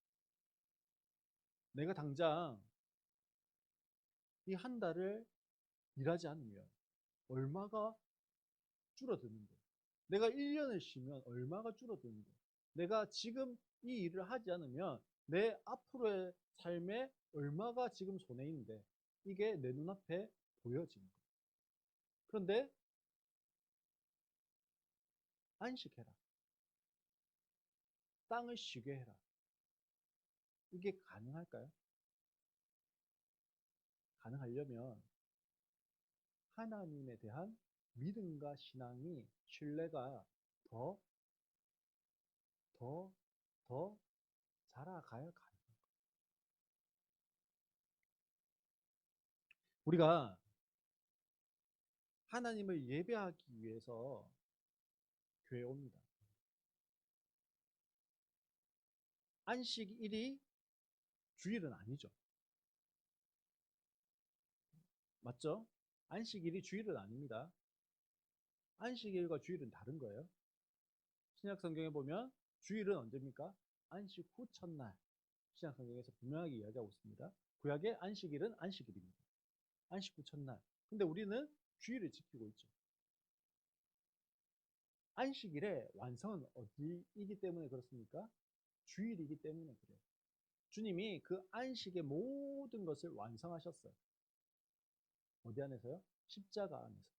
[SPEAKER 1] 내가 당장 이 한 달을 일하지 않으면 얼마가 줄어드는 거예요. 내가 1년을 쉬면 얼마가 줄어드는 거예요. 내가 지금 이 일을 하지 않으면 내 앞으로의 삶에 얼마가 지금 손해 있는데 이게 내 눈앞에 보여지는 거예요. 그런데 안식해라. 땅을 쉬게 해라. 이게 가능할까요? 가능하려면 하나님에 대한 믿음과 신앙이, 신뢰가 더, 더, 더 자라가야 가능해요. 우리가 하나님을 예배하기 위해서 교회에 옵니다. 안식일이 주일은 아니죠. 맞죠? 안식일이 주일은 아닙니다. 안식일과 주일은 다른 거예요. 신약 성경에 보면 주일은 언제입니까? 안식 후 첫날. 신약 성경에서 분명하게 이야기하고 있습니다. 구약의 안식일은 안식일입니다. 안식 후 첫날. 근데 우리는 주일을 지키고 있죠. 안식일의 완성은 어디이기 때문에 그렇습니까? 주일이기 때문에 그래요. 주님이 그 안식의 모든 것을 완성하셨어요. 어디 안에서요? 십자가 안에서.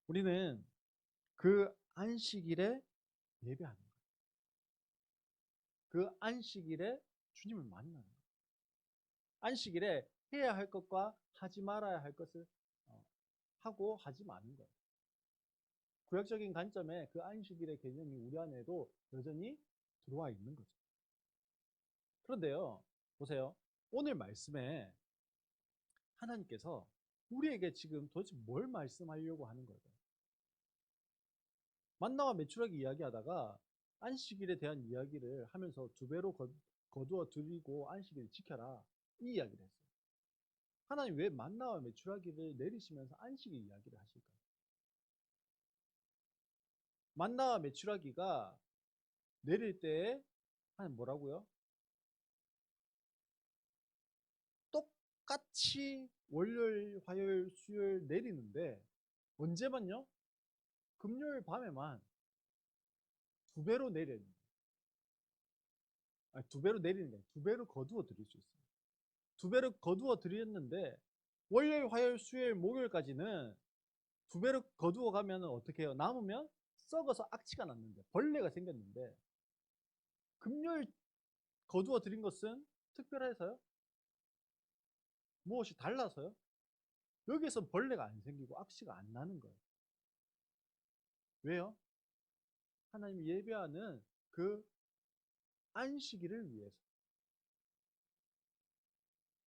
[SPEAKER 1] 우리는 그 안식일에 예배하는 거예요. 그 안식일에 주님을 만나는 거예요. 안식일에 해야 할 것과 하지 말아야 할 것을 하고 하지 마는 거예요. 구약적인 관점에 그 안식일의 개념이 우리 안에도 여전히 들어와 있는 거죠. 그런데요, 보세요. 오늘 말씀에 하나님께서 우리에게 지금 도대체 뭘 말씀하려고 하는 걸까요? 만나와 메추라기 이야기하다가 안식일에 대한 이야기를 하면서 두 배로 거두어 드리고 안식일을 지켜라 이 이야기를 했어요. 하나님 왜 만나와 메추라기를 내리시면서 안식일 이야기를 하실까요? 만나와 메추라기가 내릴 때에 하나님 뭐라고요? 똑같이 월요일, 화요일, 수요일 내리는데 언제만요? 금요일 밤에만 두 배로 내리는 거예요. 아니, 두 배로 내리는 게 아니라 두 배로 거두어 드릴 수 있어요. 두 배로 거두어 드렸는데 월요일, 화요일, 수요일, 목요일까지는 두 배로 거두어 가면 어떻게 해요? 남으면 썩어서 악취가 났는데 벌레가 생겼는데 금요일 거두어 드린 것은 특별해서요? 무엇이 달라서요? 여기서 벌레가 안 생기고 악취가 안 나는 거예요. 왜요? 하나님 예배하는 그 안식일을 위해서.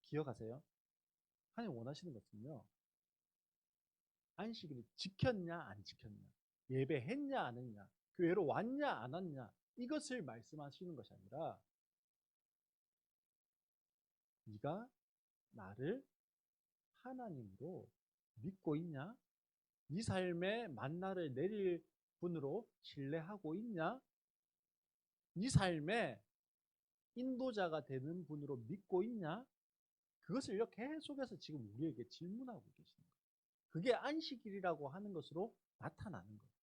[SPEAKER 1] 기억하세요? 하나님 원하시는 것은요. 안식일을 지켰냐 안 지켰냐, 예배했냐 안 했냐, 교회로 왔냐 안 왔냐 이것을 말씀하시는 것이 아니라 네가 나를 하나님으로 믿고 있냐, 네 삶에 만나를 내릴 분으로 신뢰하고 있냐? 네 삶에 인도자가 되는 분으로 믿고 있냐? 그것을 계속해서 지금 우리에게 질문하고 계시는 거예요. 그게 안식일이라고 하는 것으로 나타나는 거예요.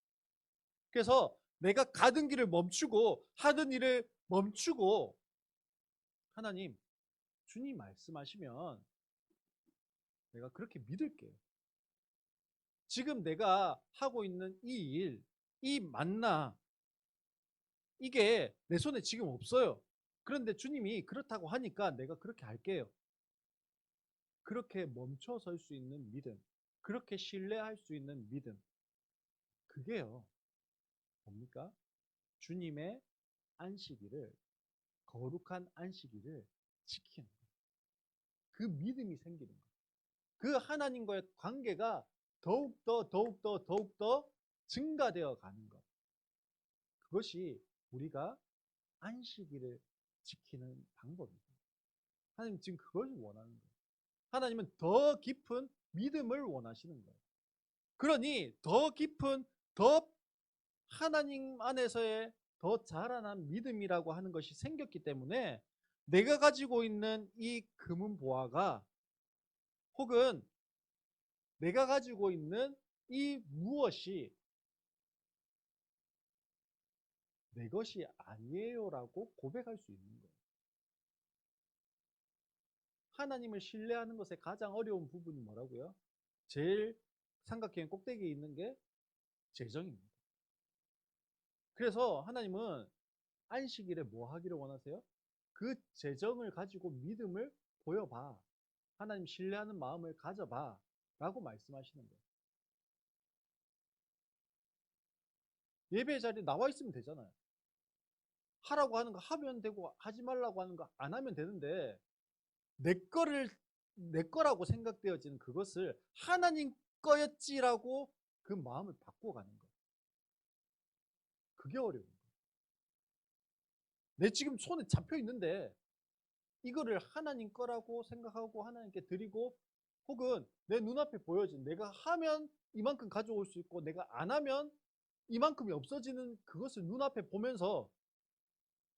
[SPEAKER 1] 그래서 내가 가던 길을 멈추고 하던 일을 멈추고 하나님, 주님 말씀하시면 내가 그렇게 믿을게요. 지금 내가 하고 있는 이 일, 이 만나, 이게 내 손에 지금 없어요. 그런데 주님이 그렇다고 하니까 내가 그렇게 할게요. 그렇게 멈춰 설 수 있는 믿음, 그렇게 신뢰할 수 있는 믿음, 그게요, 뭡니까? 주님의 안식일을, 거룩한 안식일을 지키는 거예요. 그 믿음이 생기는 거예요. 그 하나님과의 관계가 더욱더 증가되어 가는 것. 그것이 우리가 안식일을 지키는 방법입니다. 하나님 지금 그걸 원하는 거예요. 하나님은 더 깊은 믿음을 원하시는 거예요. 그러니 더 깊은, 더 하나님 안에서의 더 자라난 믿음이라고 하는 것이 생겼기 때문에 내가 가지고 있는 이 금은 보화가, 혹은 내가 가지고 있는 이 무엇이 내 것이 아니에요라고 고백할 수 있는 거예요. 하나님을 신뢰하는 것의 가장 어려운 부분이 뭐라고요? 제일 삼각형 꼭대기에 있는 게 재정입니다. 그래서 하나님은 안식일에 뭐 하기를 원하세요? 그 재정을 가지고 믿음을 보여봐. 하나님 신뢰하는 마음을 가져봐. 라고 말씀하시는 거예요. 예배 자리에 나와 있으면 되잖아요. 하라고 하는 거 하면 되고, 하지 말라고 하는 거 안 하면 되는데, 내 거라고 생각되어지는 그것을 하나님 거였지라고 그 마음을 바꿔가는 거예요. 그게 어려운 거예요. 내 지금 손에 잡혀 있는데 이거를 하나님 거라고 생각하고 하나님께 드리고, 혹은 내 눈앞에 보여진, 내가 하면 이만큼 가져올 수 있고 내가 안 하면 이만큼이 없어지는 그것을 눈앞에 보면서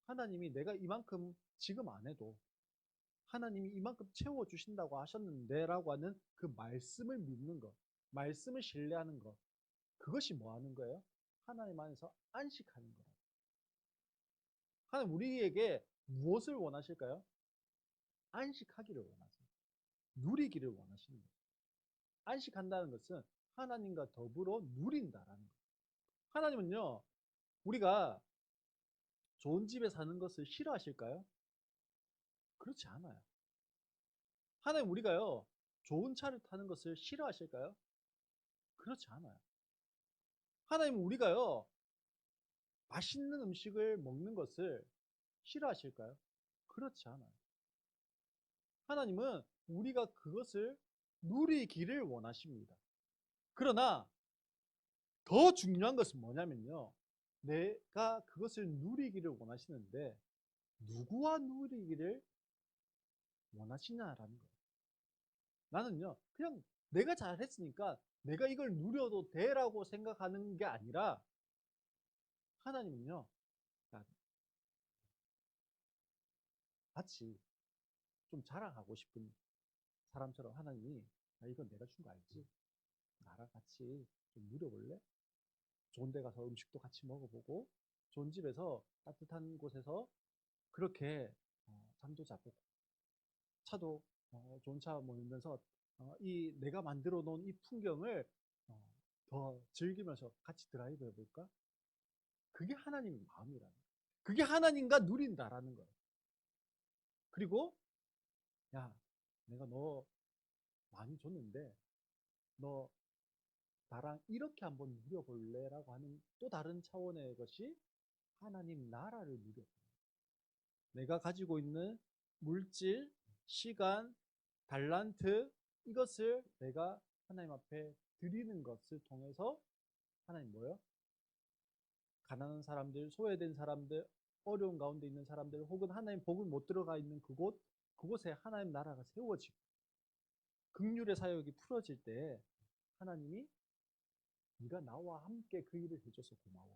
[SPEAKER 1] 하나님이 내가 이만큼 지금 안 해도 하나님이 이만큼 채워주신다고 하셨는데 라고 하는 그 말씀을 믿는 것, 말씀을 신뢰하는 것, 그것이 뭐 하는 거예요? 하나님 안에서 안식하는 거예요. 하나님 우리에게 무엇을 원하실까요? 안식하기를 원하세요. 누리기를 원하시는 거예요. 안식한다는 것은 하나님과 더불어 누린다라는 거예요. 하나님은요, 우리가 좋은 집에 사는 것을 싫어하실까요? 그렇지 않아요. 하나님 우리가요, 좋은 차를 타는 것을 싫어하실까요? 그렇지 않아요. 하나님 우리가요, 맛있는 음식을 먹는 것을 싫어하실까요? 그렇지 않아요. 하나님은 우리가 그것을 누리기를 원하십니다. 그러나 더 중요한 것은 뭐냐면요, 내가 그것을 누리기를 원하시는데 누구와 누리기를 원하시냐라는 거예요. 나는요, 그냥 내가 잘했으니까 내가 이걸 누려도 돼라고 생각하는 게 아니라, 하나님은요, 마치 좀 자랑하고 싶은 사람처럼 하나님이, 이건 내가 준 거 알지? 나랑 같이 좀 누려볼래? 좋은 데 가서 음식도 같이 먹어보고, 좋은 집에서 따뜻한 곳에서 그렇게 잠도 자고, 차도 좋은 차 모으면서 이 내가 만들어 놓은 이 풍경을 어, 더 즐기면서 같이 드라이브 해볼까? 그게 하나님의 마음이라는 거예요. 그게 하나님과 누린다라는 거예요. 그리고 야, 내가 너 많이 줬는데 너 나랑 이렇게 한번 누려볼래? 라고 하는 또 다른 차원의 것이 하나님 나라를 누려. 내가 가지고 있는 물질, 시간, 달란트, 이것을 내가 하나님 앞에 드리는 것을 통해서 하나님 뭐예요? 가난한 사람들, 소외된 사람들, 어려운 가운데 있는 사람들, 혹은 하나님 복을 못 들어가 있는 그곳에 하나님 나라가 세워지고 긍휼의 사역이 풀어질 때 하나님이 네가 나와 함께 그 일을 해줘서 고마워.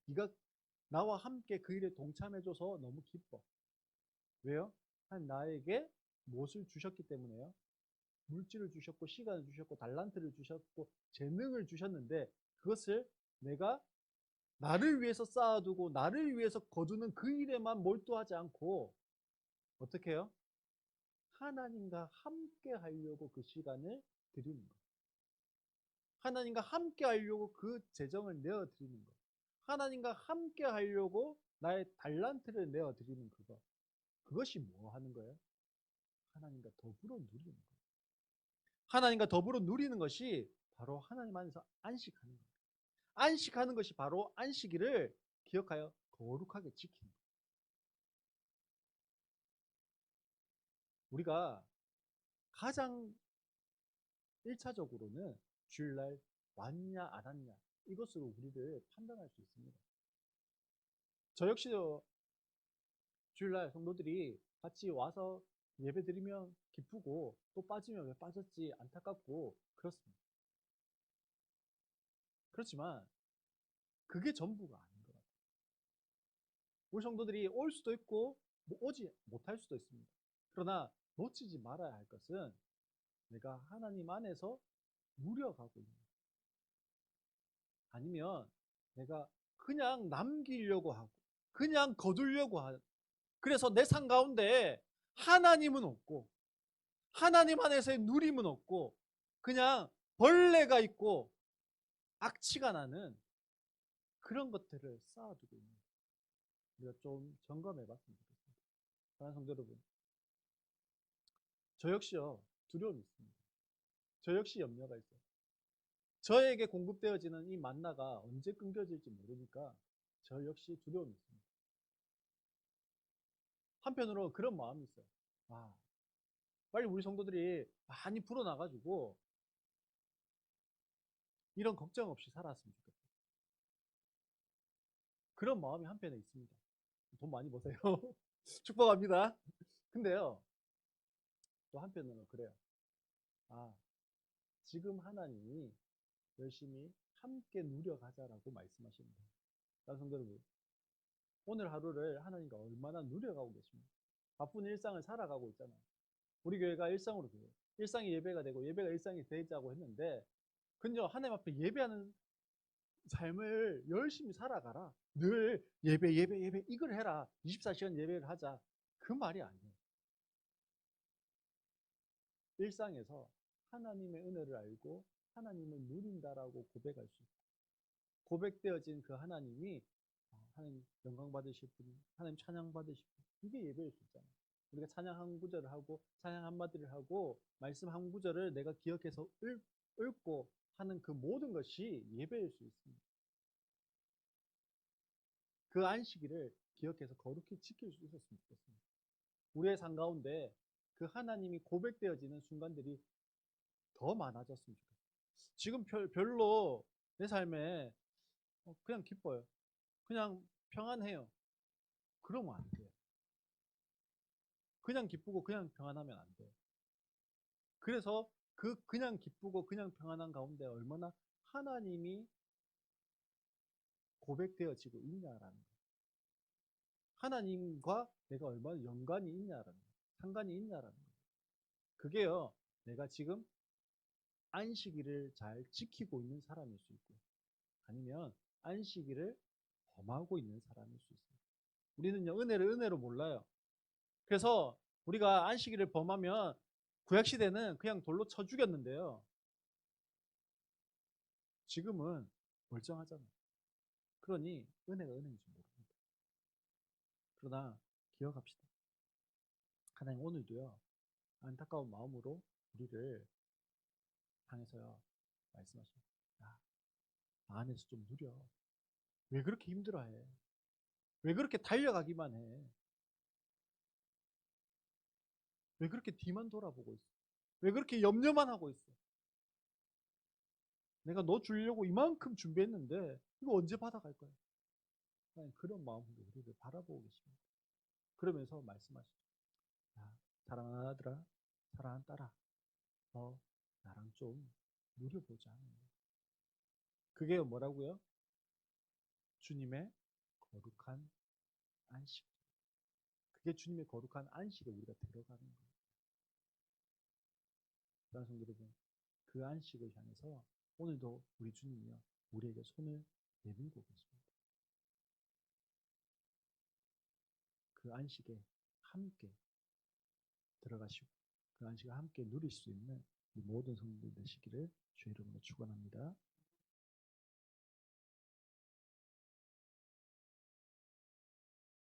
[SPEAKER 1] 네가 나와 함께 그 일에 동참해줘서 너무 기뻐. 왜요? 나에게 무엇을 주셨기 때문에요? 물질을 주셨고, 시간을 주셨고, 달란트를 주셨고, 재능을 주셨는데, 그것을 내가 나를 위해서 쌓아두고 나를 위해서 거두는 그 일에만 몰두하지 않고 어떻게 해요? 하나님과 함께 하려고 그 시간을 드리는 거예요. 하나님과 함께 하려고 그 재정을 내어드리는 거예요. 하나님과 함께 하려고 나의 달란트를 내어드리는 그거. 그것이 뭐 하는 거예요? 하나님과 더불어 누리는 거예요. 하나님과 더불어 누리는 것이 바로 하나님 안에서 안식하는 거예요. 안식하는 것이 바로 안식일을 기억하여 거룩하게 지키는 거예요. 우리가 가장 1차적으로는 주일날 왔냐 안 왔냐 이것으로 우리를 판단할 수 있습니다. 저 역시도 주일날 성도들이 같이 와서 예배 드리면 기쁘고 또 빠지면 왜 빠졌지 안타깝고 그렇습니다. 그렇지만 그게 전부가 아닌 것 같아요. 우리 성도들이 올 수도 있고 오지 못할 수도 있습니다. 그러나 놓치지 말아야 할 것은 내가 하나님 안에서 누려가고 있는 거예요. 아니면 내가 그냥 남기려고 하고 그냥 거두려고 하고 그래서 내 삶 가운데 하나님은 없고 하나님 안에서의 누림은 없고 그냥 벌레가 있고 악취가 나는 그런 것들을 쌓아두고 있는 거예요. 우리가 좀 점검해 봤으면 좋겠습니다. 사랑하는 성도 여러분, 저 역시요 두려움이 있습니다. 저 역시 염려가 있어요. 저에게 공급되어지는 이 만나가 언제 끊겨질지 모르니까 저 역시 두려움이 있습니다. 한편으로 그런 마음이 있어요. 아, 빨리 우리 성도들이 많이 불어나가지고 이런 걱정 없이 살았으면 좋겠다. 그런 마음이 한편에 있습니다. 돈 많이 버세요. 축복합니다. 근데요, 또 한편으로는 그래요. 아, 지금 하나님이 열심히 함께 누려가자라고 말씀하십니다. 성도 여러분, 오늘 하루를 하나님과 얼마나 누려가고 계십니까? 바쁜 일상을 살아가고 있잖아요. 우리 교회가 일상으로 돼요. 일상이 예배가 되고 예배가 일상이 되자고 했는데 그냥 하나님 앞에 예배하는 삶을 열심히 살아가라. 늘 예배 예배 예배 이걸 해라. 24시간 예배를 하자. 그 말이 아니에요. 일상에서 하나님의 은혜를 알고 하나님을 누린다라고 고백할 수 있고 고백되어진 그 하나님이 하나님 영광 받으실 분, 하나님 찬양 받으실 분, 이게 예배일 수 있잖아요. 우리가 찬양 한 구절을 하고 찬양 한마디를 하고 말씀 한 구절을 내가 기억해서 읽고 하는 그 모든 것이 예배일 수 있습니다. 그 안식일을 기억해서 거룩히 지킬 수 있었으면 좋겠습니다. 우리의 삶 가운데 그 하나님이 고백되어지는 순간들이 더 많아졌으면 좋겠어요. 지금 별로 내 삶에 그냥 기뻐요. 그냥 평안해요. 그러면 안 돼요. 그냥 기쁘고 그냥 평안하면 안 돼요. 그래서 그냥 기쁘고 그냥 평안한 가운데 얼마나 하나님이 고백되어지고 있냐라는 거예요. 하나님과 내가 얼마나 연관이 있냐라는 거예요. 상관이 있냐라는 거예요. 그게요, 내가 지금 안식일을 잘 지키고 있는 사람일 수 있고, 아니면 안식일을 범하고 있는 사람일 수 있어요. 우리는요, 은혜를 은혜로 몰라요. 그래서 우리가 안식일을 범하면 구약시대는 그냥 돌로 쳐 죽였는데요. 지금은 멀쩡하잖아요. 그러니 은혜가 은혜인지 모릅니다. 그러나 기억합시다. 하나님 오늘도요, 안타까운 마음으로 우리를 향해서요, 말씀하십니다. 야, 나 안에서 좀 누려. 왜 그렇게 힘들어해? 왜 그렇게 달려가기만 해? 왜 그렇게 뒤만 돌아보고 있어? 왜 그렇게 염려만 하고 있어? 내가 너 주려고 이만큼 준비했는데 이거 언제 받아갈 거야? 그런 마음으로 우리를 바라보고 계십니다. 그러면서 말씀하시죠. 야, 사랑하는 아들아, 사랑하는 딸아, 너 나랑 좀 누려보자. 그게 뭐라고요? 주님의 거룩한 안식. 그게 주님의 거룩한 안식에 우리가 들어가는 거예요. 사랑하는 성도 여러분, 그 안식을 향해서 오늘도 우리 주님이요 우리에게 손을 내밀고 계십니다. 그 안식에 함께 들어가시고 그 안식을 함께 누릴 수 있는 모든 성도들 되시기를 주의 이름으로 축원합니다.